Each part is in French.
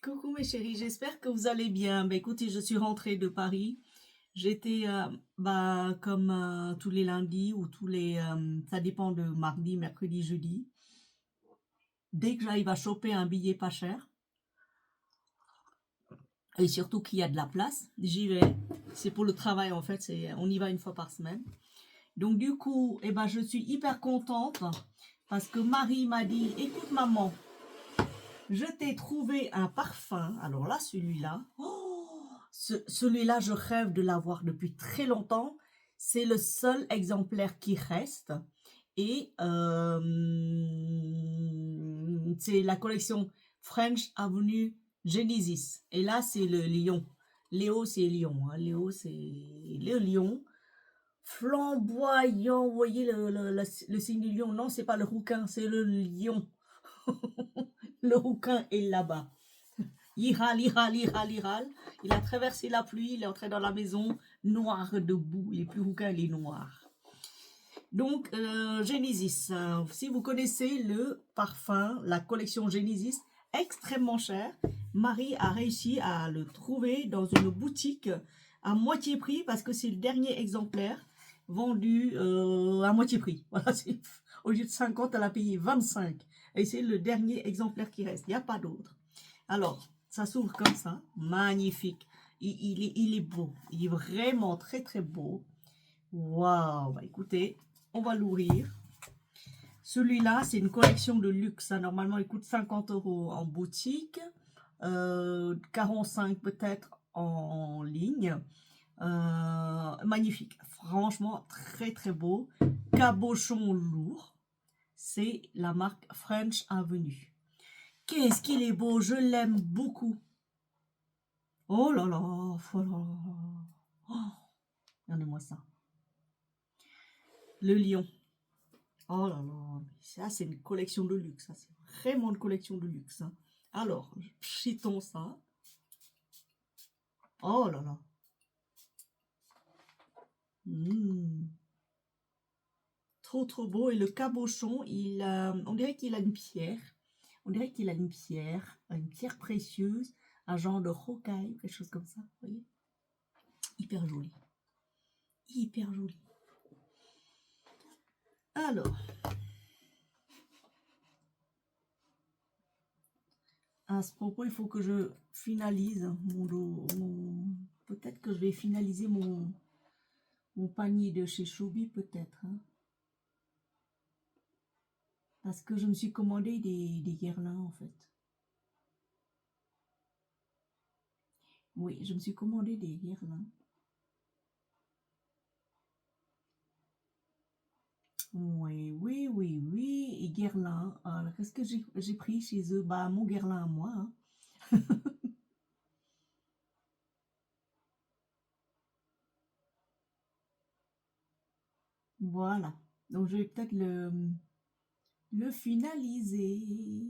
Coucou mes chéris, j'espère que vous allez bien. Écoutez, je suis rentrée de Paris. J'étais, comme tous les lundis ou ça dépend de mardi, mercredi, jeudi. Dès que j'arrive à choper un billet pas cher, et surtout qu'il y a de la place, j'y vais. C'est pour le travail en fait, on y va une fois par semaine. Donc du coup, je suis hyper contente parce que Marie m'a dit, écoute maman, je t'ai trouvé un parfum. Alors là, celui-là, celui-là, je rêve de l'avoir depuis très longtemps. C'est le seul exemplaire qui reste. Et c'est la collection French Avenue Genesis. Et là, c'est le lion. Léo, c'est lion. Hein. Léo, c'est le lion. Flamboyant, vous voyez le signe du lion. Non, c'est pas le rouquin, c'est le lion. Le rouquin est là-bas. Il râle, il râle, il râle, il râle. Il a traversé la pluie, il est entré dans la maison, noir de boue. Il est plus rouquin, il est noir. Donc, Genesis, si vous connaissez le parfum, la collection Genesis, extrêmement cher, Marie a réussi à le trouver dans une boutique à moitié prix parce que c'est le dernier exemplaire vendu à moitié prix. Voilà, au lieu de 50, elle a payé 25. Et c'est le dernier exemplaire qui reste. Il n'y a pas d'autre. Alors, ça s'ouvre comme ça. Magnifique. Il est beau. Il est vraiment très, très beau. Waouh. Écoutez, on va l'ouvrir. Celui-là, c'est une collection de luxe. Hein. Normalement, il coûte 50 € en boutique. 45 peut-être en ligne. Magnifique. Franchement, très, très beau. Cabochon lourd. C'est la marque French Avenue. Qu'est-ce qu'il est beau, je l'aime beaucoup. Oh là là, oh là là. Oh, regardez-moi ça. Le lion. Oh là là, ça c'est une collection de luxe. Ça, c'est vraiment une collection de luxe. Hein. Alors, chitons ça. Oh là là. Trop trop beau. Et le cabochon, on dirait qu'il a une pierre. On dirait qu'il a une pierre précieuse, un genre de rocaille, quelque chose comme ça. Vous voyez, hyper joli. Hyper joli. Alors, à ce propos, il faut que je finalise peut-être que je vais finaliser mon panier de chez Choubi, peut-être. Hein. Parce que je me suis commandé des guirlandes, en fait. Oui, je me suis commandé des guirlandes. Oui, et guirlandes. Alors, qu'est-ce que j'ai pris chez eux? Mon guirland à moi. Hein. Voilà. Donc, je vais peut-être le finaliser.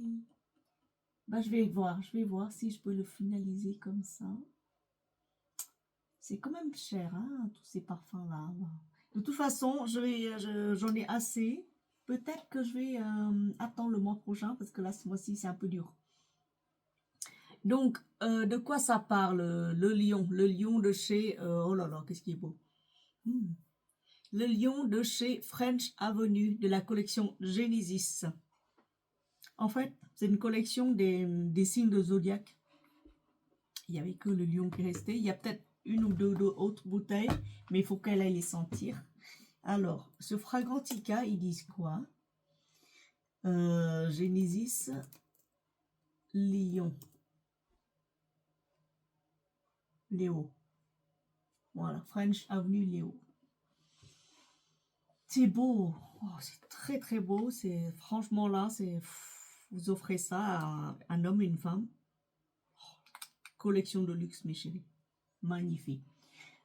Je vais voir si je peux le finaliser comme ça. C'est quand même cher, hein, tous ces parfums-là. De toute façon, j'en ai assez. Peut-être que je vais attendre le mois prochain parce que là, ce mois-ci, c'est un peu dur. Donc, de quoi ça parle, le lion? Le lion de chez... oh là là, qu'est-ce qui est beau. Le lion de chez French Avenue de la collection Genesis. En fait, c'est une collection des signes de zodiaque. Il n'y avait que le lion qui restait. Il y a peut-être une ou deux autres bouteilles, mais il faut qu'elle aille les sentir. Alors, ce Fragrantica, ils disent quoi? Genesis Lion. Léo. Voilà, French Avenue Léo. C'est beau. Oh, c'est très très beau. C'est franchement là, vous offrez ça à un homme et une femme. Collection de luxe, mes chéris. Magnifique.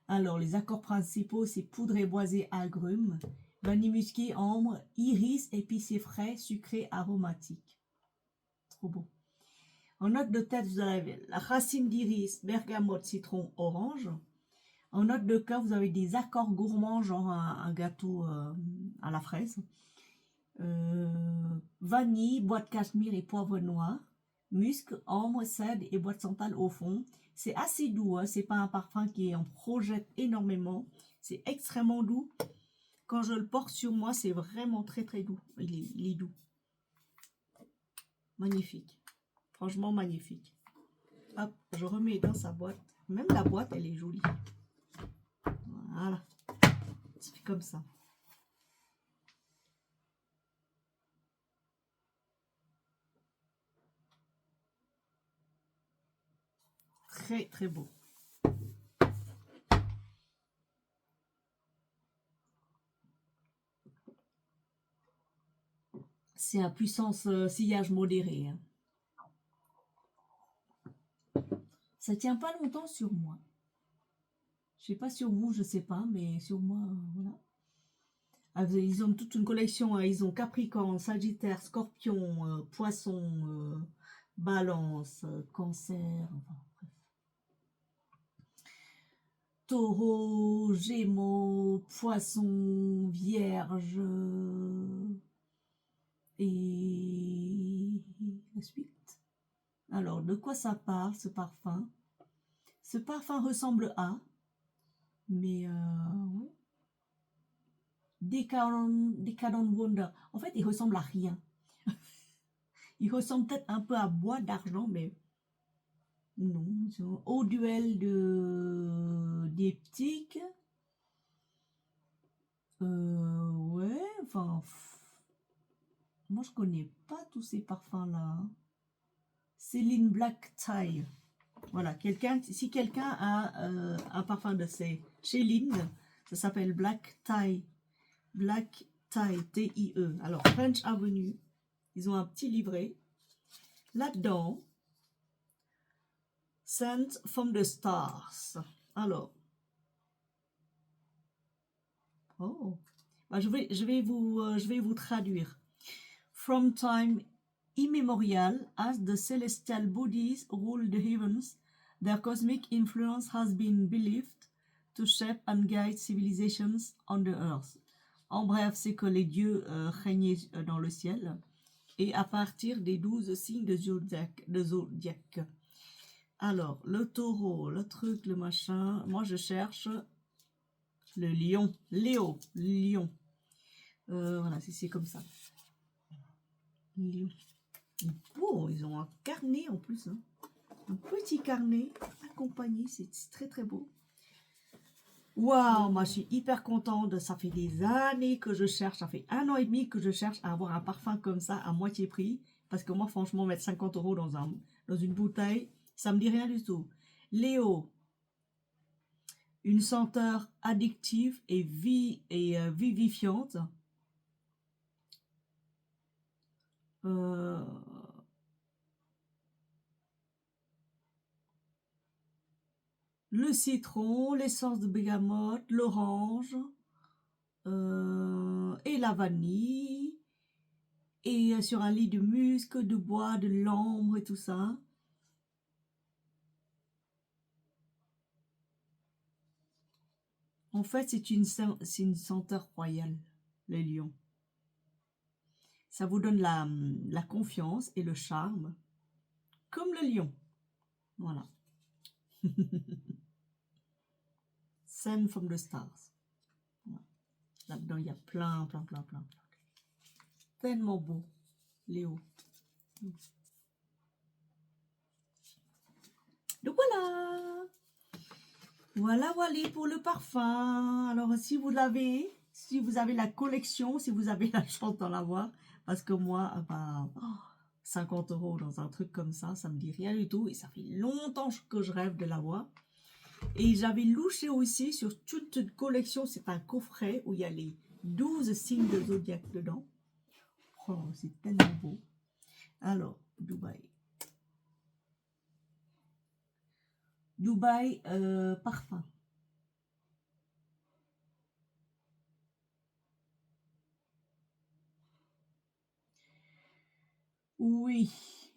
Alors, les accords principaux, c'est poudre et boisé agrumes, vanille musquée, ambre, iris, épicé frais, sucré, aromatique. Trop beau. En note de tête, vous avez la racine d'iris, bergamote, citron, orange. En note de cœur, vous avez des accords gourmands, genre un gâteau à la fraise. Vanille, bois de cachemire et poivre noir. musc, ambre, cèdre et bois de santal au fond. C'est assez doux, hein, c'est pas un parfum qui en projette énormément. C'est extrêmement doux. Quand je le porte sur moi, c'est vraiment très très doux. Il est doux. Magnifique. Franchement magnifique. Hop, je remets dans sa boîte. Même la boîte, elle est jolie. Voilà. C'est comme ça. Très très beau. C'est à puissance sillage modéré. Hein. Ça tient pas longtemps sur moi. Je sais pas sur vous, je sais pas, mais sur moi, voilà. Ah, ils ont toute une collection. Hein. Ils ont Capricorne, Sagittaire, Scorpion, Poisson, Balance, Cancer, enfin, bref. Taureau, Gémeaux, Poisson, Vierge et la suite. Alors, de quoi ça parle ce parfum? Ce parfum ressemble à, mais ouais. Decadent Wonder. En fait, il ressemble à rien. Il ressemble peut-être un peu à bois d'argent, mais non. Au duel de diptyque. Ouais, enfin. Moi, je connais pas tous ces parfums-là. Céline Black Tie. Voilà, si quelqu'un a un parfum de chez Lynn, ça s'appelle Black Tie. Black Tie, T-I-E. Alors, French Avenue, ils ont un petit livret. Là-dedans, Scent from the Stars. Alors, oh, je vais vous traduire. From time immemorial, as the celestial bodies rule the heavens, their cosmic influence has been believed to shape and guide civilizations on the earth. En bref, c'est que les dieux régnaient dans le ciel et à partir des 12 signes de zodiaque. Alors, le taureau, le truc, le machin. Moi, je cherche le lion. Léo, lion. Voilà, c'est comme ça. Lion. Oh, ils ont un carnet en plus. Hein. Un petit carnet accompagné. C'est très très beau. Waouh, moi je suis hyper contente. Ça fait des années que je cherche. Ça fait 1 an et demi que je cherche à avoir un parfum comme ça à moitié prix. Parce que moi, franchement, mettre 50 € dans une bouteille, ça me dit rien du tout. Léo, une senteur addictive et vivifiante. Le citron, l'essence de bergamote, l'orange et la vanille. Et sur un lit de musc, de bois, de l'ambre et tout ça. En fait, c'est une senteur royale, le lion. Ça vous donne la confiance et le charme, comme le lion. Voilà. Scent from the Stars. Voilà. Là-dedans, il y a plein. Tellement beau, Léo. Donc voilà pour le parfum. Alors si vous avez la collection, si vous avez la chance d'en avoir, parce que moi, 50 € dans un truc comme ça, ça me dit rien du tout et ça fait longtemps que je rêve de l'avoir. Et j'avais louché aussi sur toute une collection, c'est un coffret où il y a les 12 signes de zodiaque dedans. Oh, c'est tellement beau. Alors, Dubaï parfum. Oui,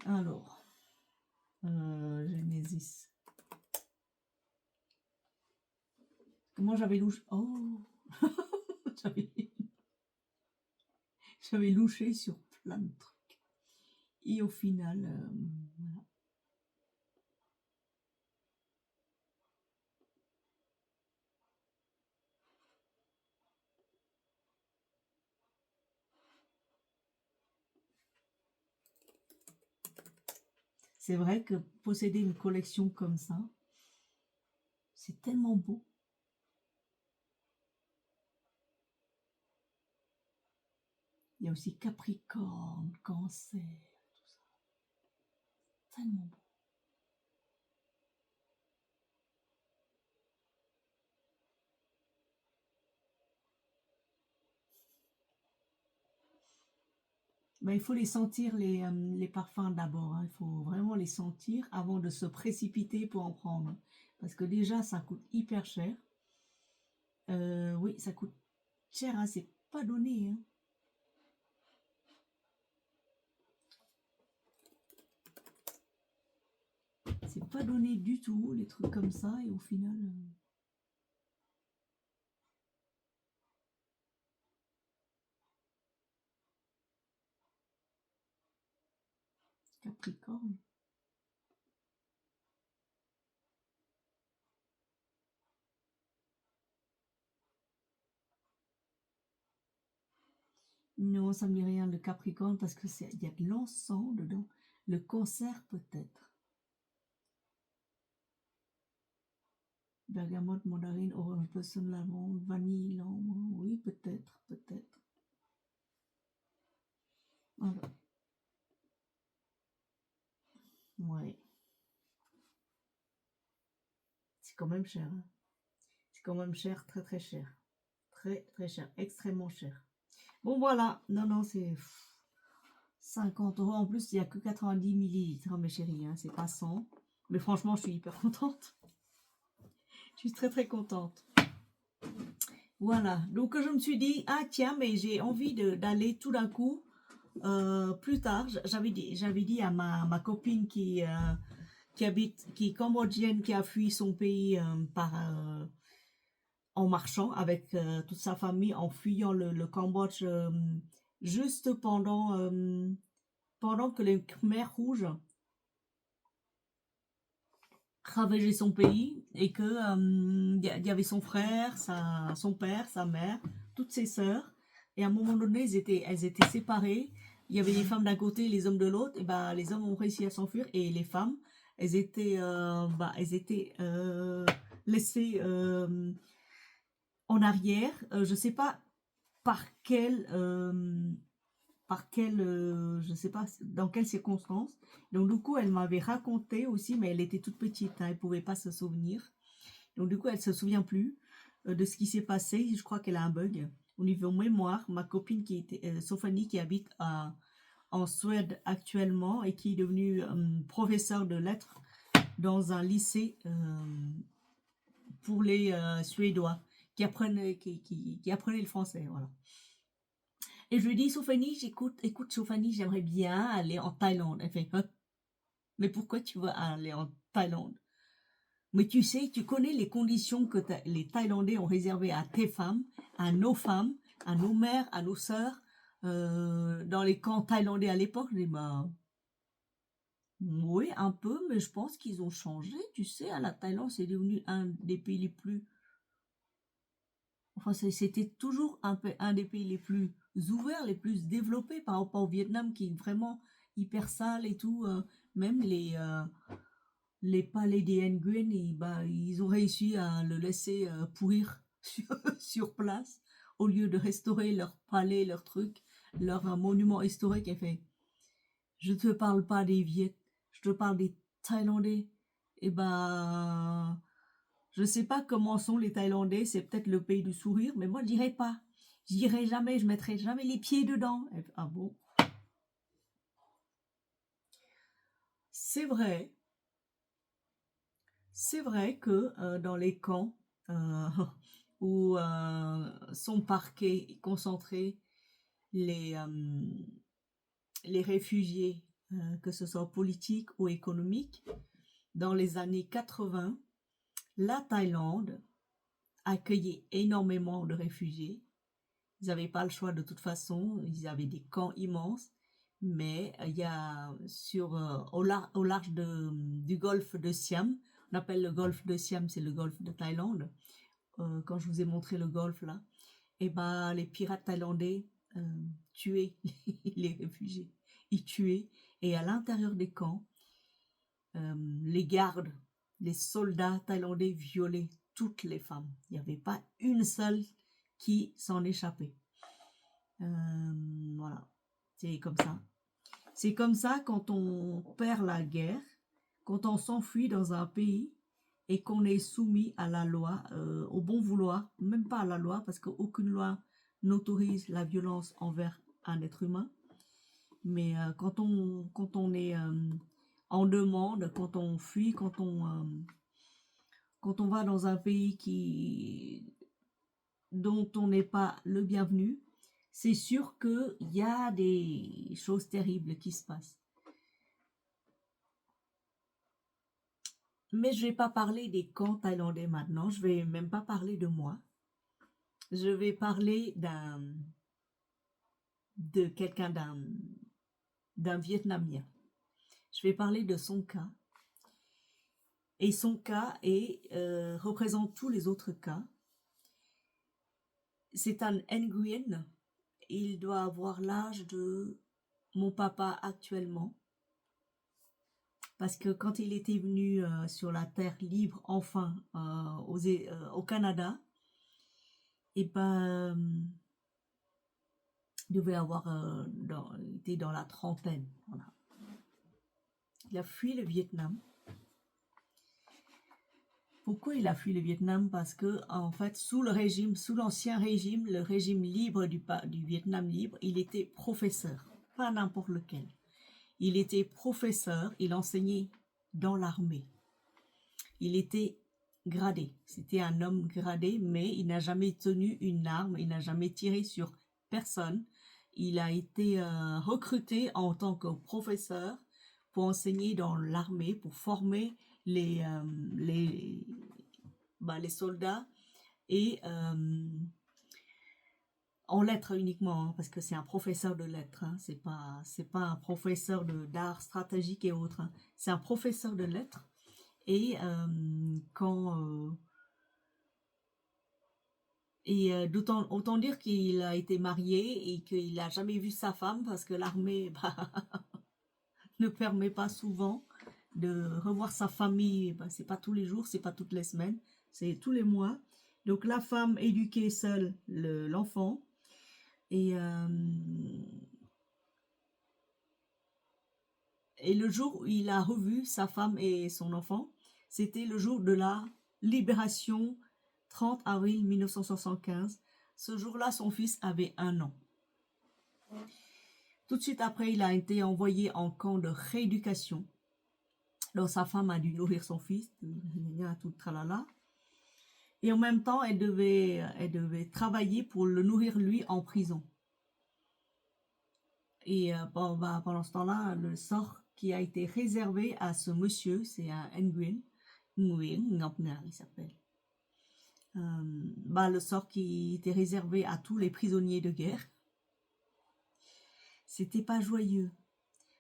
alors, Genesis. Moi, j'avais louché. Oh, j'avais louché sur plein de trucs. Et au final, C'est vrai que posséder une collection comme ça, c'est tellement beau. Il y a aussi Capricorne, Cancer, tout ça. Tellement beau. Ben, il faut les sentir, les parfums d'abord, hein. Il faut vraiment les sentir avant de se précipiter pour en prendre. Parce que déjà, ça coûte hyper cher. Oui, ça coûte cher, hein, c'est pas donné, hein. C'est pas donné du tout, les trucs comme ça, et au final, Capricorne. Non, ça me dit rien, le Capricorne, parce que il y a de l'encens dedans. Le Cancer, peut-être. Bergamote, mandarine, orange blossom, lavande, vanille, l'ambre. Oui, peut-être, peut-être. Voilà. Ouais, c'est quand même cher, hein. C'est quand même cher, très très cher. Très très cher, extrêmement cher. Bon voilà, non, non, c'est 50 € en plus, il n'y a que 90 millilitres, hein, mes chéris, hein, c'est pas 100. Mais franchement, je suis hyper contente. Je suis très très contente. Voilà, donc je me suis dit, ah tiens, mais j'ai envie d'aller tout d'un coup, plus tard, j'avais dit à ma copine qui habite, qui est cambodgienne, qui a fui son pays en marchant avec toute sa famille, en fuyant le Cambodge, juste pendant que les Khmers rouges ravageaient son pays et que y avait son frère, son père, sa mère, toutes ses sœurs. Et à un moment donné, elles étaient séparées. Il y avait les femmes d'un côté, les hommes de l'autre. Et ben, les hommes ont réussi à s'enfuir et les femmes, elles étaient laissées en arrière. Je sais pas par je sais pas dans quelles circonstances. Donc du coup, elle m'avait raconté aussi, mais elle était toute petite, hein, elle pouvait pas se souvenir. Donc du coup, elle se souvient plus de ce qui s'est passé. Je crois qu'elle a un bug au niveau mémoire. Ma copine qui était Sophanie, qui habite en Suède actuellement et qui est devenue professeure de lettres dans un lycée pour les Suédois qui apprenaient le français, voilà. Et je lui dis, Sophanie, écoute, Sophanie, j'aimerais bien aller en Thaïlande. Elle fait, hein, mais pourquoi tu veux aller en Thaïlande? Mais tu sais, tu connais les conditions que les Thaïlandais ont réservées à tes femmes, à nos mères, à nos sœurs, dans les camps thaïlandais à l'époque. Je dis, bah, oui, un peu, mais je pense qu'ils ont changé. Tu sais, à la Thaïlande, c'est devenu un des pays les plus. Enfin, c'était toujours un des pays les plus ouverts, les plus développés par rapport au Vietnam qui est vraiment hyper sale et tout. Même les palais des Nguyen, ils ont réussi à le laisser pourrir sur place au lieu de restaurer leur palais, leur truc, leur monument historique. Et fait, je te parle pas des Viet, je te parle des Thaïlandais. Et ben, je sais pas comment sont les Thaïlandais, c'est peut-être le pays du sourire, mais moi je dirais pas. Je dirais jamais, je mettrais jamais les pieds dedans. Ah bon? C'est vrai, c'est vrai que dans les camps euh, où sont parqués et concentrés les, euh, les réfugiés, que ce soit politiques ou économiques, dans les années 80, la Thaïlande accueillait énormément de réfugiés. Ils n'avaient pas le choix de toute façon, ils avaient des camps immenses, mais il y a au large du golfe de Siam, on appelle le golfe de Siam, c'est le golfe de Thaïlande, quand je vous ai montré le golfe là, et ben les pirates thaïlandais tuaient les réfugiés, ils tuaient, et à l'intérieur des camps, les gardes, les soldats thaïlandais violaient toutes les femmes. Il n'y avait pas une seule qui s'en échappait. Voilà, c'est comme ça. C'est comme ça quand on perd la guerre, quand on s'enfuit dans un pays et qu'on est soumis à la loi, au bon vouloir, même pas à la loi, parce qu'aucune loi n'autorise la violence envers un être humain. Mais quand on est en demande, quand on fuit, quand on va dans un pays dont on n'est pas le bienvenu, c'est sûr qu'il y a des choses terribles qui se passent. Mais je ne vais pas parler des camps thaïlandais maintenant, je ne vais même pas parler de moi. Je vais parler de quelqu'un, d'un Vietnamien. Je vais parler de son cas. Et son cas représente tous les autres cas. C'est un Nguyen. Il doit avoir l'âge de mon papa actuellement. Parce que quand il était venu sur la terre libre, enfin, au Canada, et ben, il devait avoir, il était dans la trentaine. Voilà. Il a fui le Vietnam. Pourquoi il a fui le Vietnam? Parce que, en fait, sous l'ancien régime, le régime libre du Vietnam libre, il était professeur, pas n'importe lequel. Il était professeur, il enseignait dans l'armée. Il était gradé, c'était un homme gradé, mais il n'a jamais tenu une arme, il n'a jamais tiré sur personne. Il a été recruté en tant que professeur pour enseigner dans l'armée, pour former les soldats et en lettres uniquement, hein, parce que c'est un professeur de lettres, hein, c'est pas un professeur d'art stratégique et autres, hein, c'est un professeur de lettres. Et autant dire qu'il a été marié et qu'il n'a jamais vu sa femme parce que l'armée ne permet pas souvent de revoir sa famille. C'est pas tous les jours, c'est pas toutes les semaines, c'est tous les mois. Donc la femme éduquait seule l'enfant et le jour où il a revu sa femme et son enfant, c'était le jour de la libération, 30 avril 1975. Ce jour-là, son fils avait 1 an. Tout de suite après, il a été envoyé en camp de rééducation. Donc sa femme a dû nourrir son fils, tout tralala. Et en même temps, elle devait travailler pour le nourrir lui en prison. Et pendant ce temps-là, le sort qui a été réservé à ce monsieur, c'est un Nguyen Ngọc Nga, il s'appelle. Le sort qui était réservé à tous les prisonniers de guerre, c'était pas joyeux.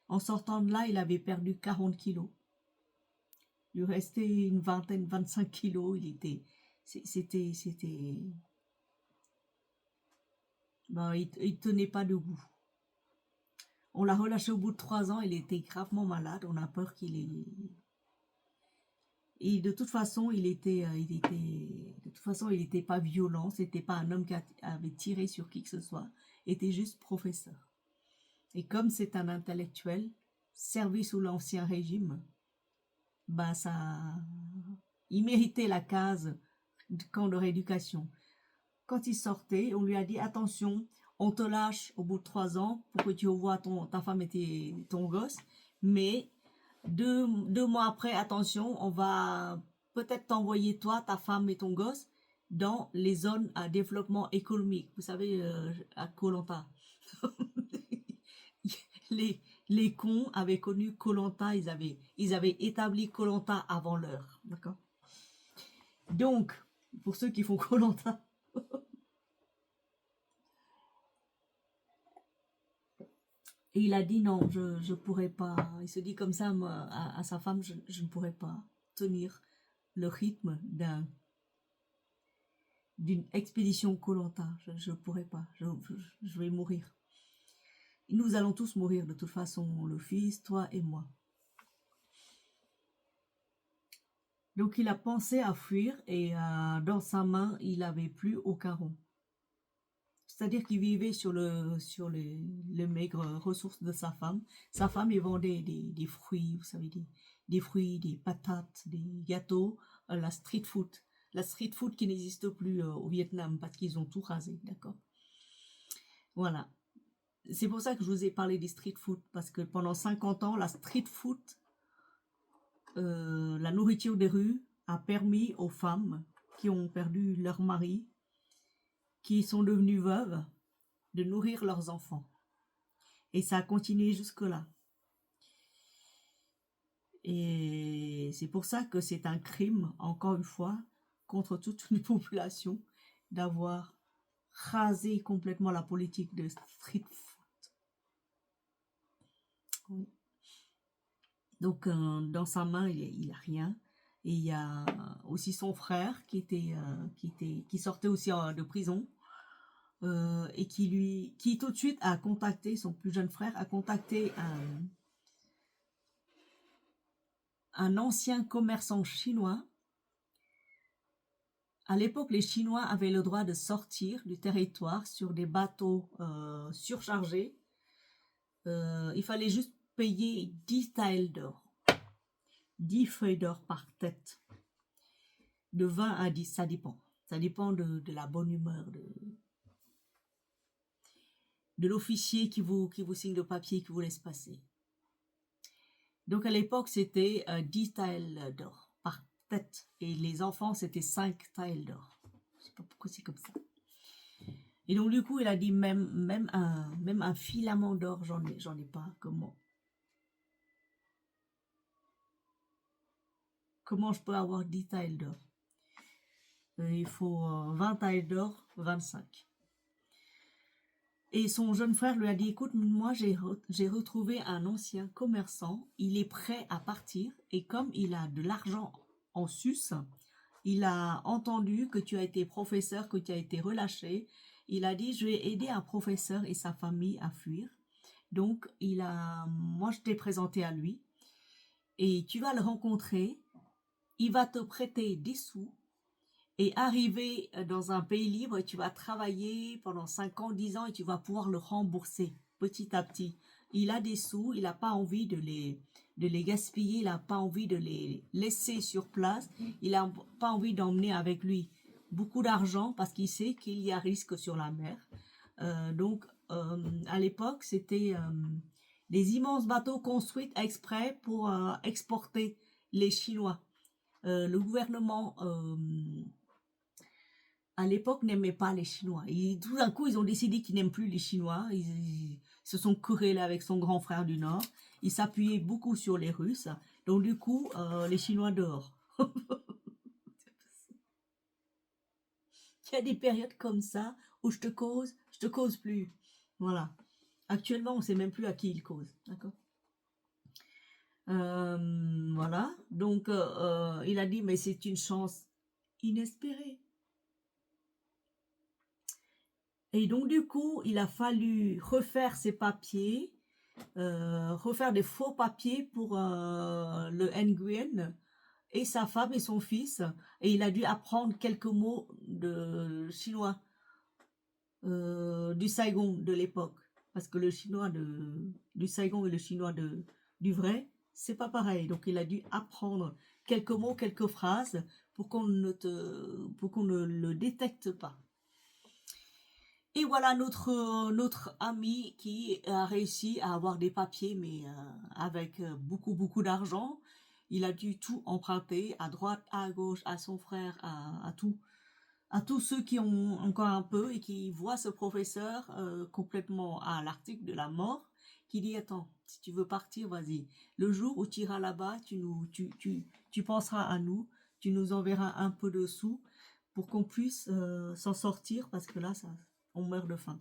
En sortant de là, il avait perdu 40 kilos. Il lui restait une vingtaine, 25 kilos. Il tenait pas debout. On l'a relâché au bout de 3 ans. Il était gravement malade. On a peur qu'il ait... Et de toute façon, il était pas violent. C'était pas un homme qui avait tiré sur qui que ce soit. Il était juste professeur. Et comme c'est un intellectuel, servi sous l'ancien régime, il méritait la case de camp de rééducation. Quand il sortait, on lui a dit attention, on te lâche au bout de 3 ans pour que tu revoies ta femme et ton gosse, mais deux mois après, attention, on va peut-être t'envoyer toi, ta femme et ton gosse dans les zones à développement économique. Vous savez, à Koh Lanta. Les cons avaient connu Koh Lanta, ils avaient établi Koh Lanta avant l'heure, d'accord? Donc, pour ceux qui font Koh Lanta, et il a dit non, je pourrais pas. Il se dit comme ça à sa femme, je ne pourrais pas tenir le rythme d'une expédition Koh Lanta. Je ne pourrais pas, je vais mourir. Nous allons tous mourir de toute façon, le fils, toi et moi. Donc il a pensé à fuir et dans sa main, il n'avait plus aucun rond. C'est-à-dire qu'il vivait sur les maigres ressources de sa femme. Sa femme, il vendait des fruits, vous savez, des fruits, des patates, des gâteaux, la street food. La street food qui n'existe plus au Vietnam parce qu'ils ont tout rasé, d'accord? Voilà. C'est pour ça que je vous ai parlé des street food, parce que pendant 50 ans, la street food, la nourriture des rues, a permis aux femmes qui ont perdu leur mari, qui sont devenues veuves, de nourrir leurs enfants. Et ça a continué jusque-là. Et c'est pour ça que c'est un crime, encore une fois, contre toute une population, d'avoir rasé complètement la politique de street food. Oui. Donc, dans sa main, il a rien. Et il y a aussi son frère qui sortait aussi de prison et qui tout de suite a contacté, son plus jeune frère a contacté un ancien commerçant chinois. À l'époque, les Chinois avaient le droit de sortir du territoire sur des bateaux surchargés. Il fallait juste payer 10 taels d'or. 10 feuilles d'or par tête. De 20 à 10, ça dépend. Ça dépend de la bonne humeur de l'officier qui vous signe le papier, qui vous laisse passer. Donc à l'époque, c'était 10 taels d'or par tête. Et les enfants, c'était 5 taels d'or. Je ne sais pas pourquoi c'est comme ça. Et donc du coup, il a dit, même un filament d'or, j'en ai pas. Comment je peux avoir 10 taels d'or? Il faut 20 taels d'or, 25. Et son jeune frère lui a dit, écoute, moi j'ai retrouvé un ancien commerçant, il est prêt à partir, et comme il a de l'argent en sus, il a entendu que tu as été professeur, que tu as été relâché, il a dit, je vais aider un professeur et sa famille à fuir. Donc, moi je t'ai présenté à lui, et tu vas le rencontrer, il va te prêter des sous, et arriver dans un pays libre, tu vas travailler pendant 5 ans, 10 ans et tu vas pouvoir le rembourser petit à petit. Il a des sous, il n'a pas envie de les gaspiller, il n'a pas envie de les laisser sur place, il n'a pas envie d'emmener avec lui beaucoup d'argent parce qu'il sait qu'il y a risque sur la mer. Donc, à l'époque, c'était des immenses bateaux construits exprès pour exporter les Chinois. Le gouvernement à l'époque n'aimait pas les Chinois. Et tout d'un coup, ils ont décidé qu'ils n'aiment plus les Chinois. Ils se sont querellés avec son grand frère du Nord. Ils s'appuyaient beaucoup sur les Russes. Donc du coup, les Chinois dehors. Il y a des périodes comme ça où je te cause plus. Voilà. Actuellement, on ne sait même plus à qui il cause. D'accord. Voilà. Donc, il a dit, mais c'est une chance inespérée. Et donc, du coup, il a fallu refaire ses papiers, refaire des faux papiers pour le Nguyen et sa femme et son fils. Et il a dû apprendre quelques mots de chinois, du Saigon de l'époque. Parce que le chinois du Saigon et le chinois du vrai, c'est pas pareil. Donc, il a dû apprendre quelques mots, quelques phrases pour qu'on ne le détecte pas. Et voilà notre ami qui a réussi à avoir des papiers, mais avec beaucoup d'argent. Il a dû tout emprunter à droite, à gauche, à son frère, à tous ceux qui ont encore un peu et qui voient ce professeur complètement à l'article de la mort, qui dit, attends, si tu veux partir, vas-y. Le jour où tu iras là-bas, tu penseras à nous, tu nous enverras un peu de sous pour qu'on puisse s'en sortir, parce que là, on meurt de faim.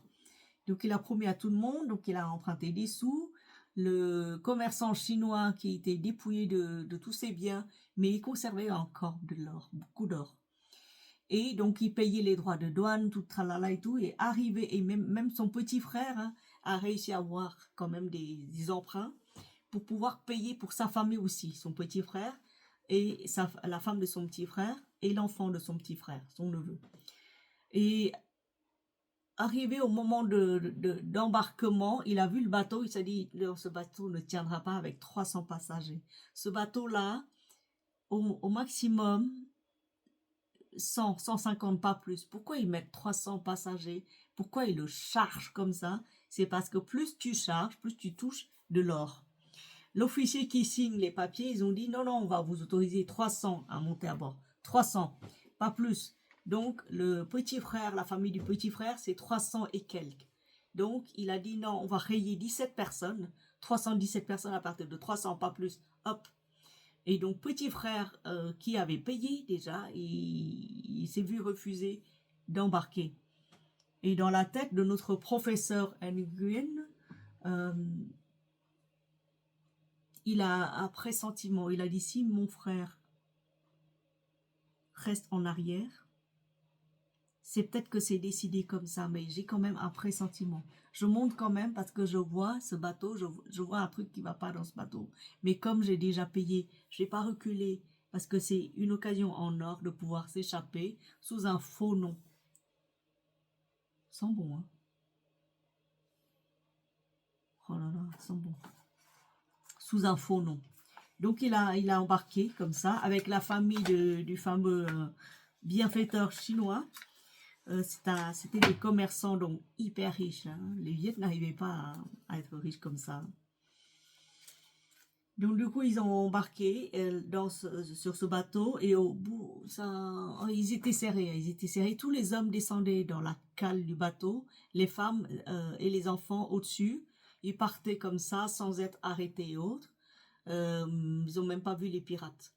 Donc il a promis à tout le monde, donc il a emprunté des sous. Le commerçant chinois qui était dépouillé de tous ses biens, mais il conservait encore de l'or, beaucoup d'or. Et donc il payait les droits de douane, tout tralala et tout, et arrivé, et même son petit frère a réussi à avoir quand même des emprunts pour pouvoir payer pour sa famille aussi. Son petit frère et la femme de son petit frère et l'enfant de son petit frère, son neveu. Et arrivé au moment d'embarquement, il a vu le bateau, il s'est dit, non, ce bateau ne tiendra pas avec 300 passagers. Ce bateau-là, au maximum, 100, 150, pas plus. Pourquoi ils mettent 300 passagers? Pourquoi ils le chargent comme ça? C'est parce que plus tu charges, plus tu touches de l'or. L'officier qui signe les papiers, ils ont dit non, non, on va vous autoriser 300 à monter à bord. 300, pas plus. Donc, le petit frère, la famille du petit frère, c'est 300 et quelques. Donc, il a dit non, on va rayer 17 personnes, 317 personnes à partir de 300, pas plus. Hop. Et donc, petit frère qui avait payé déjà, il s'est vu refuser d'embarquer. Et dans la tête de notre professeur Nguyen, il a un pressentiment. Il a dit, si mon frère reste en arrière, c'est peut-être que c'est décidé comme ça, mais j'ai quand même un pressentiment. Je monte quand même parce que je vois ce bateau, je vois un truc qui va pas dans ce bateau. Mais comme j'ai déjà payé, je vais pas reculer parce que c'est une occasion en or de pouvoir s'échapper sous un faux nom. Sans bon, hein. Oh là là, sans bon. Sous un faux nom. Donc il a embarqué comme ça avec la famille du fameux bienfaiteur chinois. C'était des commerçants donc hyper riches. Hein. Les Viet n'arrivaient pas à être riches comme ça. Donc du coup ils ont embarqué sur ce bateau et au bout ils étaient serrés. Tous les hommes descendaient dans la cale du bateau, les femmes et les enfants au-dessus. Ils partaient comme ça sans être arrêtés et autres. Ils n'ont même pas vu les pirates.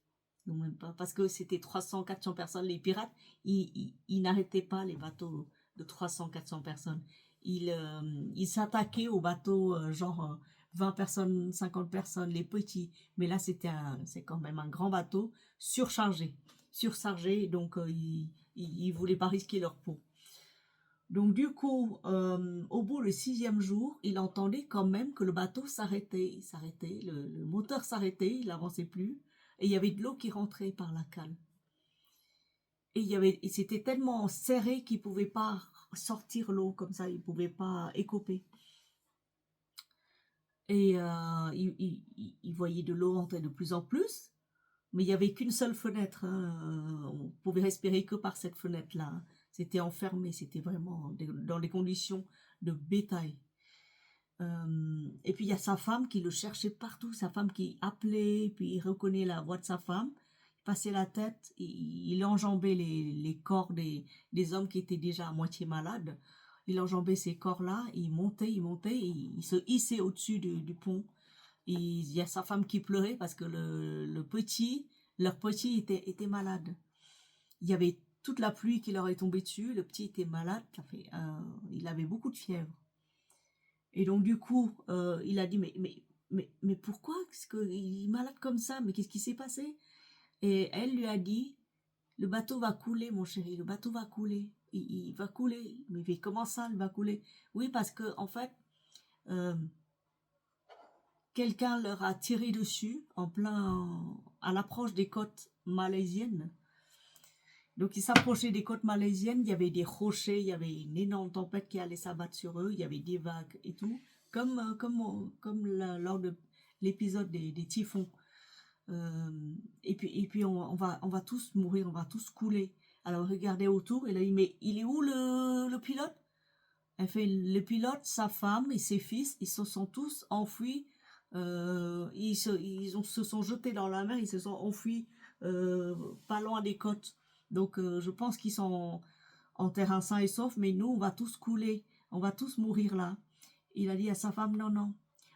Même pas, parce que c'était 300, 400 personnes. Les pirates, ils n'arrêtaient pas les bateaux de 300, 400 personnes. Ils s'attaquaient aux bateaux genre 20 personnes, 50 personnes, les petits. Mais là, c'est quand même un grand bateau surchargé. Donc ils voulaient pas risquer leur peau. Donc du coup, au bout du 6e jour, il entendait quand même que le bateau s'arrêtait, le moteur s'arrêtait, il n'avançait plus, et il y avait de l'eau qui rentrait par la cale. Et c'était tellement serré qu'il ne pouvait pas sortir l'eau comme ça, il ne pouvait pas écoper. Et il voyait de l'eau rentrer de plus en plus, mais il n'y avait qu'une seule fenêtre, hein. On pouvait respirer que par cette fenêtre-là. C'était enfermé, c'était vraiment dans des conditions de bétail. Et puis il y a sa femme qui le cherchait partout, sa femme qui appelait, puis il reconnaît la voix de sa femme. Il passait la tête, il enjambait les corps des hommes qui étaient déjà à moitié malades. Il enjambait ces corps-là, il montait, il se hissait au-dessus du pont. Il y a sa femme qui pleurait parce que leur petit était malade. Il y avait toute la pluie qui leur est tombée dessus, le petit était malade, il avait beaucoup de fièvre. Et donc du coup, il a dit, mais pourquoi est-ce qu'il est malade comme ça? Mais qu'est-ce qui s'est passé? Et elle lui a dit, le bateau va couler, mon chéri, le bateau va couler. Il va couler. Mais comment ça, il va couler? Oui, parce que en fait, quelqu'un leur a tiré dessus à l'approche des côtes malaisiennes. Donc ils s'approchaient des côtes malaisiennes, il y avait des rochers, il y avait une énorme tempête qui allait s'abattre sur eux, il y avait des vagues et tout, comme lors de l'épisode des typhons. Et puis on va tous mourir, on va tous couler. Alors regardez autour, et là, mais il est où le pilote? Elle fait, le pilote, sa femme et ses fils, ils se sont tous enfuis. Se sont jetés dans la mer, ils se sont enfuis pas loin des côtes. Donc je pense qu'ils sont en terrain sain et sauf, mais nous, on va tous couler, on va tous mourir là. Il a dit à sa femme, non, non,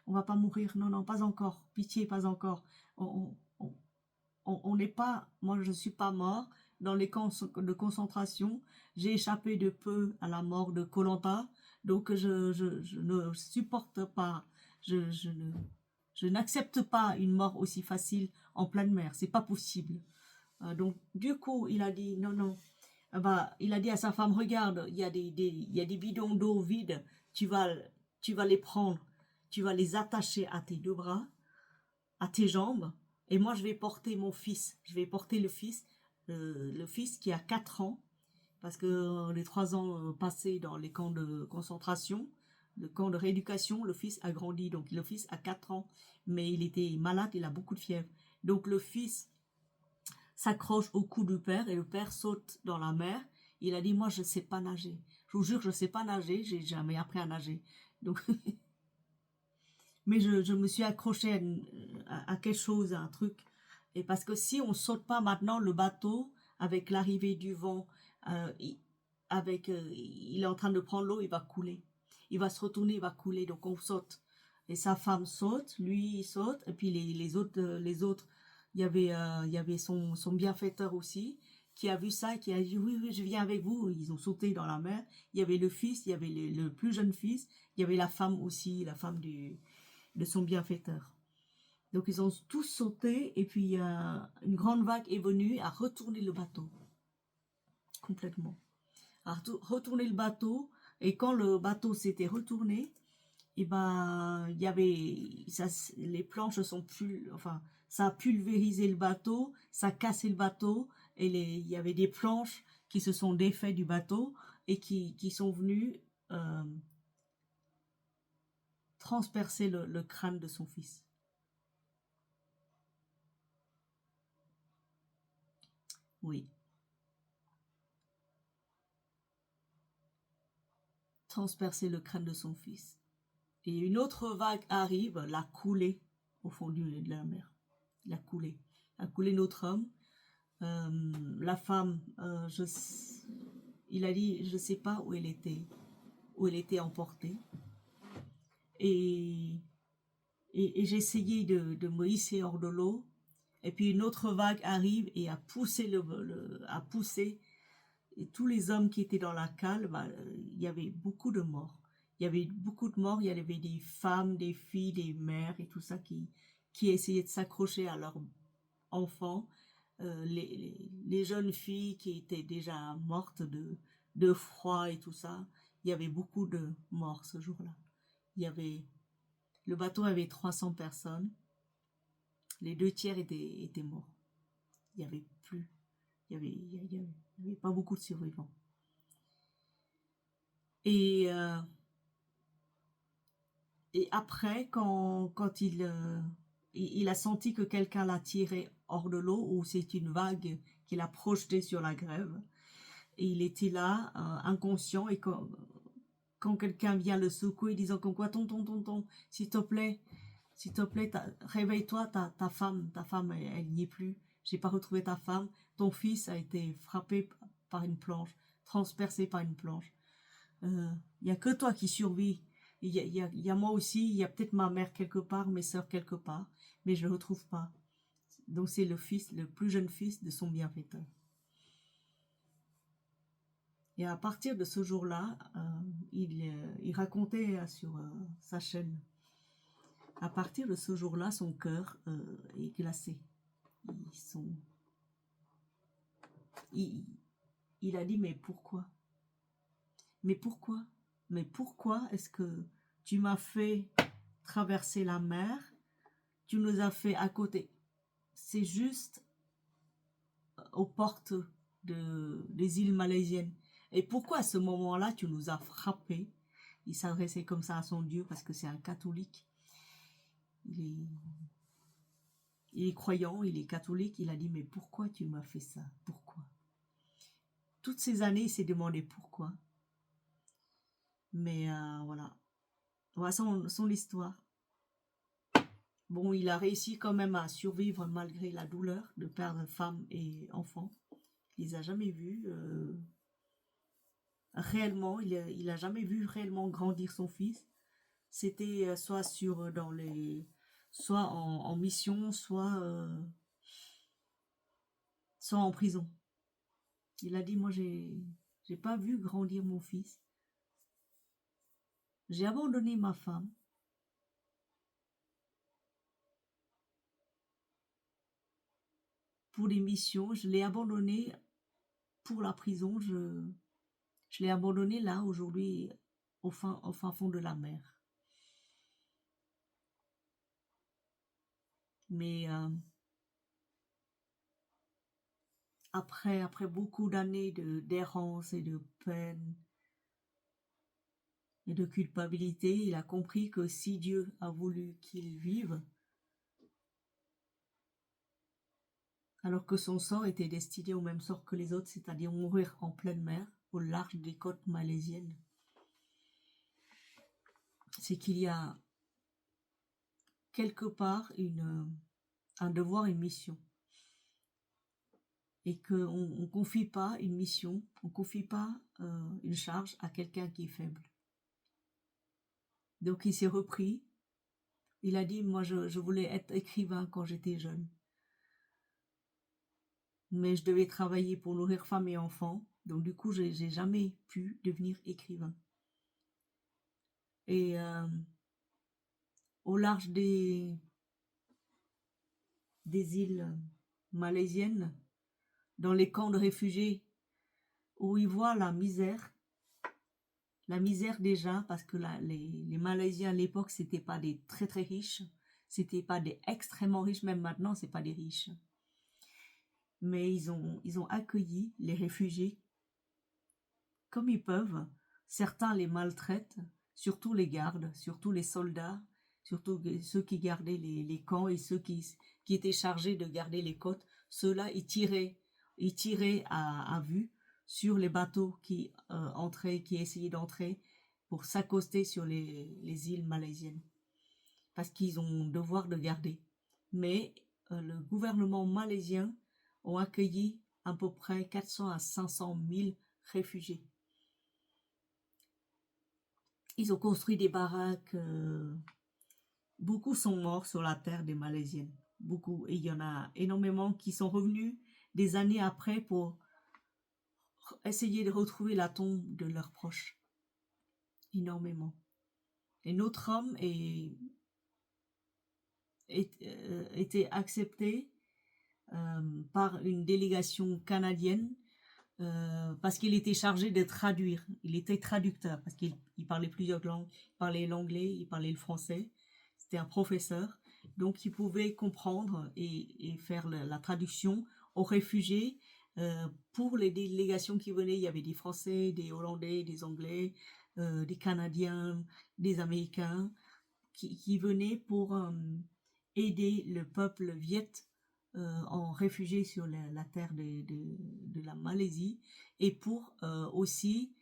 on va pas mourir, non, non, pas encore, pitié, pas encore. On n'est pas, moi je ne suis pas mort dans les camps de concentration, j'ai échappé de peu à la mort de Koh Lanta, donc je ne supporte pas, je n'accepte pas une mort aussi facile en pleine mer, c'est pas possible. Donc du coup il a dit non, non, il a dit à sa femme, regarde, il y a des bidons d'eau vides, tu vas les prendre, tu vas les attacher à tes deux bras, à tes jambes, Et moi, je vais porter mon fils. Je vais porter le fils qui a 4 ans, parce que les 3 ans passés dans les camps de concentration, le camp de rééducation, le fils a grandi. Donc le fils a 4 ans, mais il était malade, il a beaucoup de fièvre. Donc le fils s'accroche au cou du père et le père saute dans la mer. Il a dit, moi, je ne sais pas nager. Je vous jure, je ne sais pas nager, j'ai jamais appris à nager. Donc, mais je me suis accrochée à quelque chose, à un truc. Et parce que si on ne saute pas maintenant, le bateau, avec l'arrivée du vent, il est en train de prendre l'eau, il va couler. Il va se retourner, il va couler, donc on saute. Et sa femme saute, lui il saute, et puis les autres, il y avait son bienfaiteur aussi, qui a vu ça et qui a dit oui, oui, je viens avec vous. Ils ont sauté dans la mer. Il y avait le fils, il y avait le plus jeune fils, il y avait la femme aussi, la femme de son bienfaiteur. Donc ils ont tous sauté et puis une grande vague est venue à retourner le bateau complètement. À retourner le bateau et quand le bateau s'était retourné, et ben il y avait ça, les planches sont plus, enfin ça a pulvérisé le bateau, ça a cassé le bateau et il y avait des planches qui se sont défaites du bateau et qui sont venues transpercer le crâne de son fils. Oui, transpercer le crâne de son fils. Et une autre vague arrive, l'a coulé au fond de la mer. L'a coulé notre homme. La femme, il a dit, je ne sais pas où elle était emportée. Et, et j'ai essayé de me hisser hors de l'eau. Et puis une autre vague arrive et a poussé a poussé. Et tous les hommes qui étaient dans la cale, il y avait beaucoup de morts. Il y avait beaucoup de morts, il y avait des femmes, des filles, des mères et tout ça qui essayaient de s'accrocher à leurs enfants. Les jeunes filles qui étaient déjà mortes de froid et tout ça. Il y avait beaucoup de morts ce jour-là. Le bateau avait 300 personnes. Les 2 tiers étaient morts. Il n'y avait plus. Il y avait pas beaucoup de survivants. Et après, quand il a senti que quelqu'un l'a tiré hors de l'eau, ou c'est une vague qui l'a projeté sur la grève, et il était là, inconscient, et quand quelqu'un vient le secouer, disant comme quoi, tonton, s'il te plaît, réveille-toi, ta femme, elle n'y est plus, j'ai pas retrouvé ta femme, ton fils a été frappé par une planche, transpercé par une planche. Il n'y a que toi qui survis. Il y a moi aussi, il y a peut-être ma mère quelque part, mes sœurs quelque part, mais je ne le retrouve pas. Donc c'est le plus jeune fils de son bienfaiteur. Et à partir de ce jour-là, il racontait sur sa chaîne. À partir de ce jour-là, son cœur est glacé. Il a dit, mais pourquoi? Mais pourquoi? Mais pourquoi est-ce que tu m'as fait traverser la mer? Tu nous as fait à côté. C'est juste aux portes des îles malaisiennes. Et pourquoi à ce moment-là, tu nous as frappés? Il s'adressait comme ça à son Dieu parce que c'est un catholique. Il est croyant, il est catholique. Il a dit, mais pourquoi tu m'as fait ça? Pourquoi? Toutes ces années, il s'est demandé pourquoi. Mais voilà. Voilà son histoire. Bon, il a réussi quand même à survivre malgré la douleur de perdre femme et enfant. Il les a jamais vus réellement. Il a jamais vu réellement grandir son fils. C'était soit soit en mission, soit en prison. Il a dit, moi j'ai pas vu grandir mon fils. J'ai abandonné ma femme. Pour les missions, je l'ai abandonné pour la prison. Je l'ai abandonné là aujourd'hui au fin fond de la mer. Mais après beaucoup d'années d'errance et de peine et de culpabilité, il a compris que si Dieu a voulu qu'il vive, alors que son sort était destiné au même sort que les autres, c'est-à-dire mourir en pleine mer, au large des côtes malaisiennes, c'est qu'il y a quelque part un devoir, une mission. Et qu'on ne confie pas une mission, on ne confie pas une charge à quelqu'un qui est faible. Donc il s'est repris, il a dit, moi je voulais être écrivain quand j'étais jeune. Mais je devais travailler pour nourrir femme et enfants, donc du coup j'ai jamais pu devenir écrivain. Et au large des îles malaisiennes, dans les camps de réfugiés, où ils voient la misère déjà, parce que les Malaisiens à l'époque, c'était pas des très très riches, c'était pas des extrêmement riches, même maintenant, c'est pas des riches. Mais ils ont accueilli les réfugiés comme ils peuvent. Certains les maltraitent, surtout les gardes, surtout les soldats, surtout ceux qui gardaient les camps et ceux qui étaient chargés de garder les côtes. Ceux-là, ils tiraient à vue sur les bateaux qui essayaient d'entrer pour s'accoster sur les îles malaisiennes, parce qu'ils ont le devoir de garder. Mais le gouvernement malaisien a accueilli à peu près 400 à 500 000 réfugiés. Ils ont construit des baraques. Beaucoup sont morts sur la terre des Malaisiennes. Beaucoup. Et il y en a énormément qui sont revenus des années après pour essayer de retrouver la tombe de leurs proches. Énormément. Et notre homme était accepté par une délégation canadienne parce qu'il était chargé de traduire. Il était traducteur parce qu'il parlait plusieurs langues. Il parlait l'anglais, il parlait le français. C'était un professeur. Donc, il pouvait comprendre et faire la traduction aux réfugiés. Pour les délégations qui venaient, il y avait des Français, des Hollandais, des Anglais, des Canadiens, des Américains qui venaient pour aider le peuple viet en réfugiés sur la terre de la Malaisie et pour aussi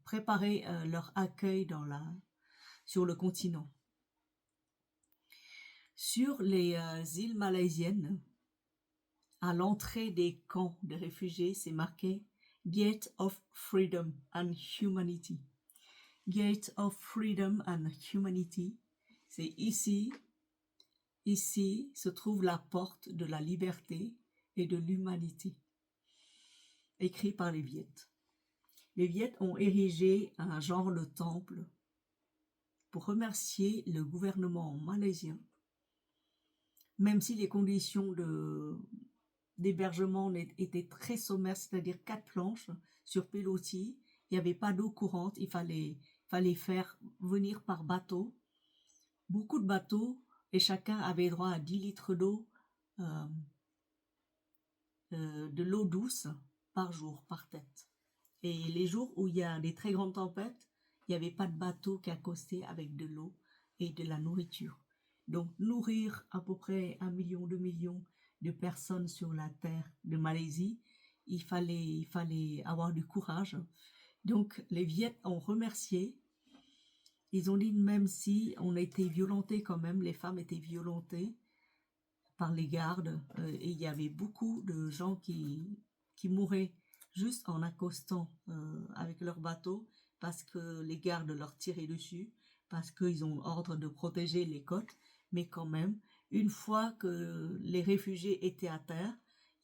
préparer leur accueil sur le continent. Sur les îles malaisiennes, à l'entrée des camps de réfugiés, c'est marqué Gate of Freedom and Humanity. Gate of Freedom and Humanity, c'est ici se trouve la porte de la liberté et de l'humanité, écrit par les Viettes. Les Viettes ont érigé un genre de temple pour remercier le gouvernement malaisien, même si les conditions d'hébergement étaient très sommaires, c'est-à-dire 4 planches sur pilotis, il n'y avait pas d'eau courante, il fallait faire venir par bateau, beaucoup de bateaux, et chacun avait droit à 10 litres d'eau, de l'eau douce par jour, par tête. Et les jours où il y a des très grandes tempêtes, il n'y avait pas de bateau qui accostait avec de l'eau et de la nourriture. Donc nourrir à peu près 1 million, 2 millions de personnes sur la terre de Malaisie, il fallait avoir du courage. Donc les Viettes ont remercié. Ils ont dit, même si on a été violentés quand même, les femmes étaient violentées par les gardes, et il y avait beaucoup de gens qui mouraient juste en accostant avec leur bateau, parce que les gardes leur tiraient dessus, parce qu'ils ont ordre de protéger les côtes. Mais quand même, une fois que les réfugiés étaient à terre,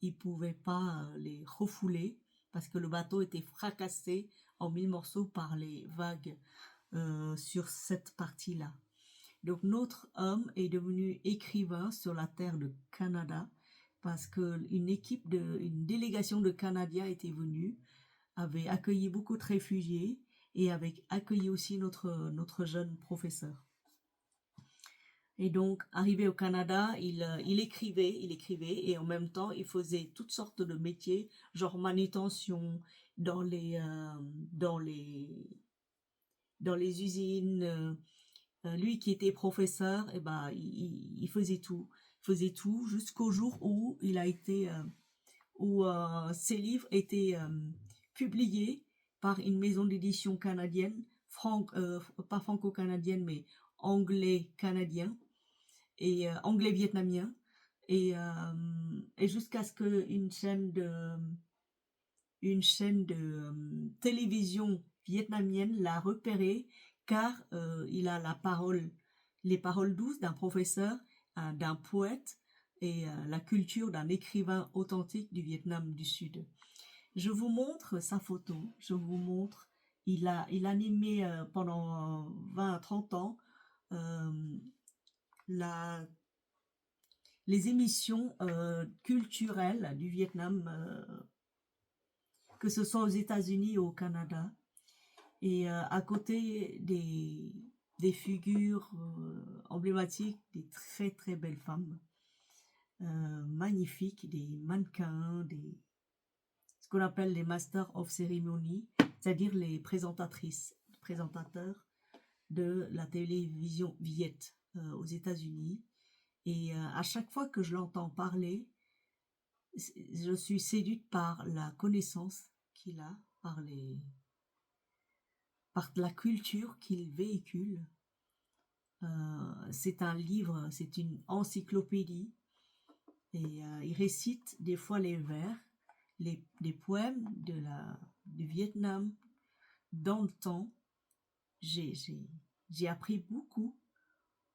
ils ne pouvaient pas les refouler, parce que le bateau était fracassé en 1000 morceaux par les vagues sur cette partie-là. Donc notre homme est devenu écrivain sur la terre de Canada parce qu'une délégation de Canadiens était venue, avait accueilli beaucoup de réfugiés et avait accueilli aussi notre jeune professeur. Et donc, arrivé au Canada, il écrivait, et en même temps, il faisait toutes sortes de métiers, genre manutention dans les, dans les, dans les usines. Lui qui était professeur, et ben, il faisait tout jusqu'au jour où il a été, où ses livres étaient publiés par une maison d'édition canadienne, pas franco-canadienne, mais anglais-canadien et anglais-vietnamien, et jusqu'à ce une chaîne de télévision vietnamienne l'a repéré, car il a les paroles douces d'un professeur, d'un poète, et la culture d'un écrivain authentique du Vietnam du Sud. Je vous montre sa photo, je vous montre, il a animé pendant 20 à 30 ans euh, la, les émissions culturelles du Vietnam, que ce soit aux États-Unis ou au Canada. Et à côté des figures emblématiques, des très très belles femmes, magnifiques, des mannequins, ce qu'on appelle les Masters of Ceremony, c'est-à-dire les présentateurs de la télévision Viet aux États-Unis. Et à chaque fois que je l'entends parler, je suis séduite par la connaissance qu'il a, par la culture qu'il véhicule. C'est un livre, c'est une encyclopédie, et il récite des fois les vers, les poèmes du Vietnam dans le temps. J'ai appris beaucoup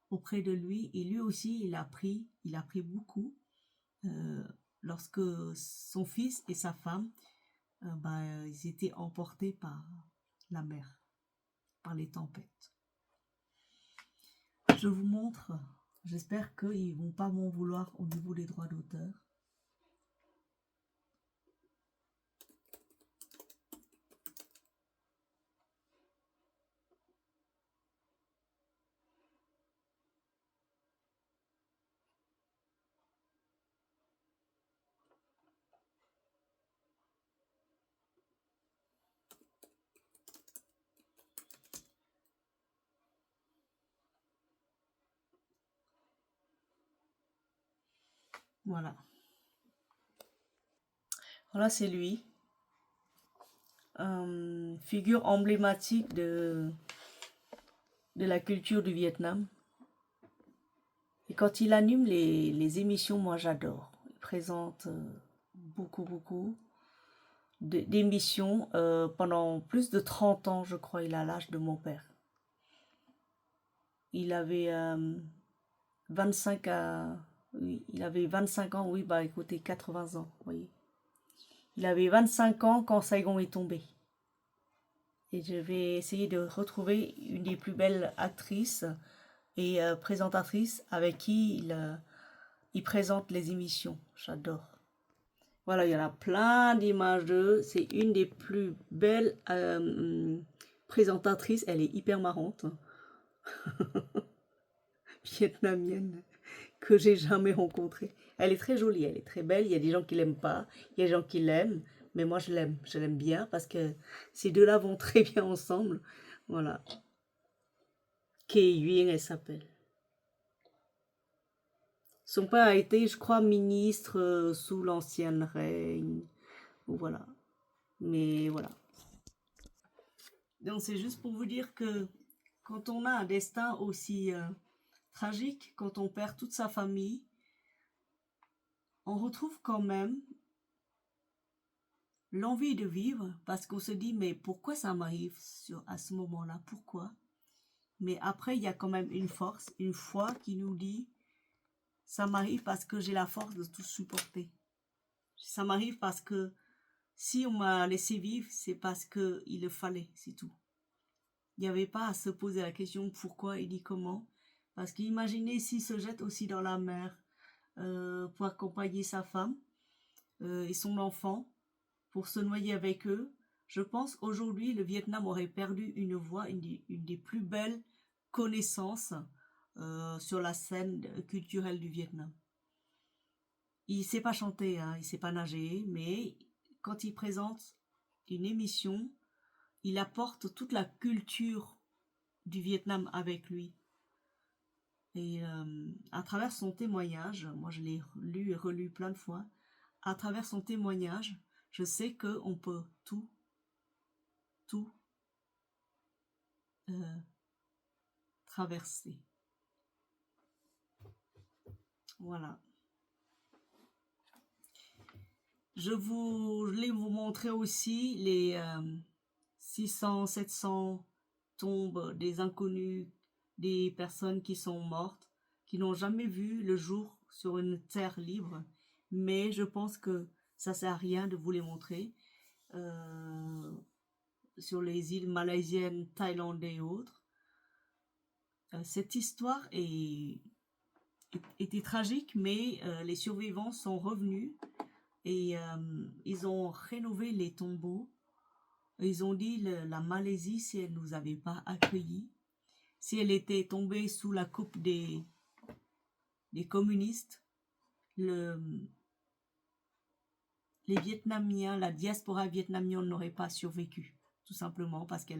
auprès de lui, et lui aussi il a appris beaucoup euh, lorsque son fils et sa femme ils étaient emportés par la mer, par les tempêtes. Je vous montre, j'espère qu'ils ne vont pas m'en vouloir au niveau des droits d'auteur. Voilà. Voilà, c'est lui. Figure emblématique de la culture du Vietnam. Et quand il anime les émissions, moi j'adore. Il présente beaucoup d'émissions pendant plus de 30 ans, je crois. Il a l'âge de mon père. Il avait 25 à... Oui, il avait 25 ans, oui, bah écoutez, 80 ans, vous voyez. Il avait 25 ans quand Saigon est tombé. Et je vais essayer de retrouver une des plus belles actrices et présentatrices avec qui il présente les émissions. J'adore. Voilà, il y en a plein d'images d'eux. C'est une des plus belles présentatrices. Elle est hyper marrante. Vietnamienne que j'ai jamais rencontrée. Elle est très jolie, elle est très belle. Il y a des gens qui l'aiment pas, il y a des gens qui l'aiment, mais moi je l'aime bien parce que ces deux-là vont très bien ensemble. Voilà. Kei Yuen, elle s'appelle. Son père a été, je crois, ministre sous l'ancienne règne. Voilà. Mais voilà. Donc c'est juste pour vous dire que quand on a un destin aussi tragique, quand on perd toute sa famille, on retrouve quand même l'envie de vivre, parce qu'on se dit mais pourquoi ça m'arrive à ce moment-là, pourquoi? Mais après il y a quand même une force, une foi qui nous dit ça m'arrive parce que j'ai la force de tout supporter. Ça m'arrive parce que si on m'a laissé vivre, c'est parce que il le fallait, c'est tout. Il n'y avait pas à se poser la question pourquoi et ni comment, parce qu'imaginez s'il se jette aussi dans la mer pour accompagner sa femme et son enfant, pour se noyer avec eux. Je pense qu'aujourd'hui, le Vietnam aurait perdu une voix, une des plus belles connaissances sur la scène culturelle du Vietnam. Il sait pas chanter, hein, il sait pas nager, mais quand il présente une émission, il apporte toute la culture du Vietnam avec lui. Et à travers son témoignage, moi je l'ai lu et relu plein de fois, à travers son témoignage, je sais qu'on peut tout traverser. Voilà. Je voulais vous montrer aussi les 600, 700 tombes des inconnus, des personnes qui sont mortes, qui n'ont jamais vu le jour sur une terre libre. Mais je pense que ça sert à rien de vous les montrer. Sur les îles malaisiennes, thaïlandaises et autres. Cette histoire était tragique, mais les survivants sont revenus et ils ont rénové les tombeaux. Ils ont dit la Malaisie, si elle ne nous avait pas accueillis, si elle était tombée sous la coupe des communistes, les Vietnamiens, la diaspora vietnamienne n'aurait pas survécu, tout simplement parce que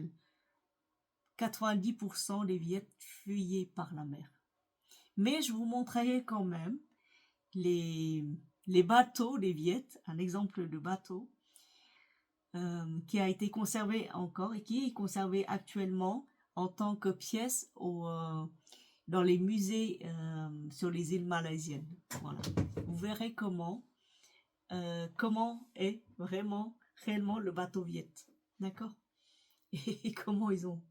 90% des Viets fuyaient par la mer. Mais je vous montrerai quand même les bateaux des Viets, un exemple de bateau qui a été conservé encore et qui est conservé actuellement en tant que pièce dans les musées sur les îles malaisiennes. Voilà. Vous verrez comment est réellement le bateau Viet. D'accord? Et comment ils ont...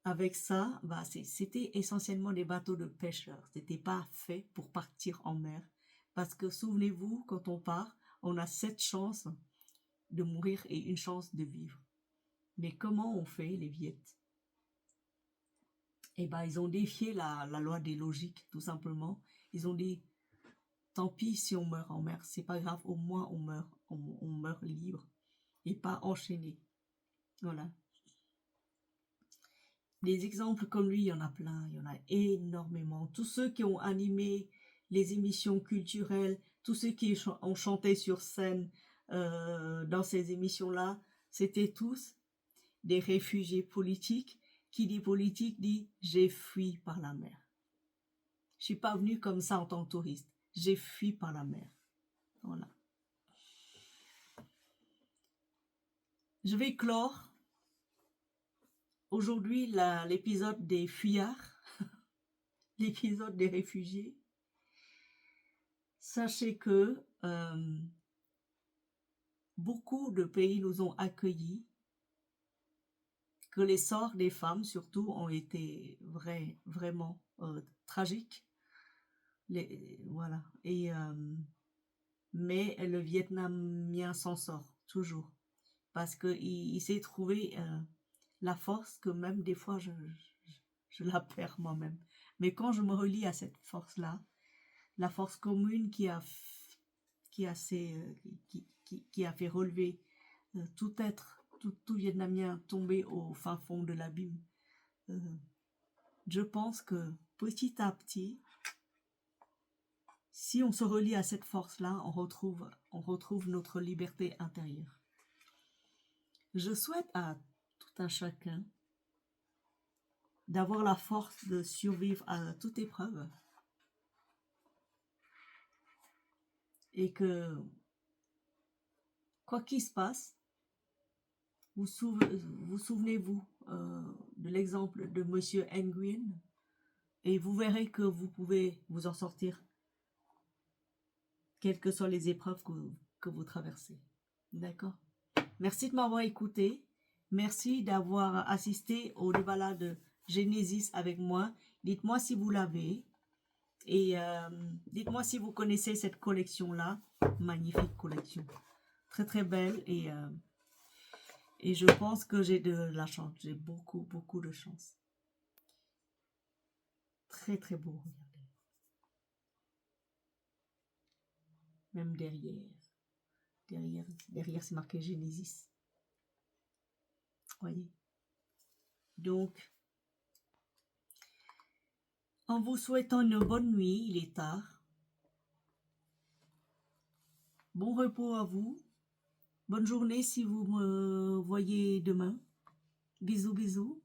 Avec ça, c'était essentiellement des bateaux de pêcheurs. C'était pas fait pour partir en mer. Parce que souvenez-vous, quand on part, on a 7 chances de mourir et 1 chance de vivre. Mais comment on fait, les Viettes? Eh ben, ils ont défié la loi des logiques, tout simplement. Ils ont dit, tant pis si on meurt en mer, c'est pas grave, au moins on meurt libre et pas enchaîné. Voilà. Des exemples comme lui, il y en a plein, il y en a énormément. Tous ceux qui ont animé les émissions culturelles, tous ceux qui ont chanté sur scène dans ces émissions-là, c'était tous des réfugiés politiques. Qui dit politique dit j'ai fui par la mer. Je suis pas venu comme ça en tant que touriste. J'ai fui par la mer. Voilà. Je vais clore aujourd'hui l'épisode des fuyards, l'épisode des réfugiés. Sachez que beaucoup de pays nous ont accueillis, que les sorts des femmes surtout ont été vraiment tragiques. Voilà. Et mais le Vietnamien s'en sort toujours parce que il s'est trouvé la force que même des fois je la perds moi-même. Mais quand je me relie à cette force-là, la force commune qui a fait relever tout être, tout Vietnamien tombé au fin fond de l'abîme, je pense que petit à petit, si on se relie à cette force-là, on retrouve notre liberté intérieure. Je souhaite à tout un chacun d'avoir la force de survivre à toute épreuve et que, quoi qu'il se passe, vous souvenez-vous de l'exemple de Monsieur Nguyen et vous verrez que vous pouvez vous en sortir quelles que soient les épreuves que vous traversez. D'accord? Merci de m'avoir écouté. Merci d'avoir assisté au débat de Genesis avec moi. Dites-moi si vous l'avez. Et dites-moi si vous connaissez cette collection-là. Magnifique collection. Très très belle. Et je pense que j'ai de la chance. J'ai beaucoup de chance. Très très beau. Regardez. Même derrière c'est marqué Genesis. Voyez. Donc, En vous souhaitant une bonne nuit, il est tard. Bon repos à vous. Bonne journée si vous me voyez demain. Bisous, bisous.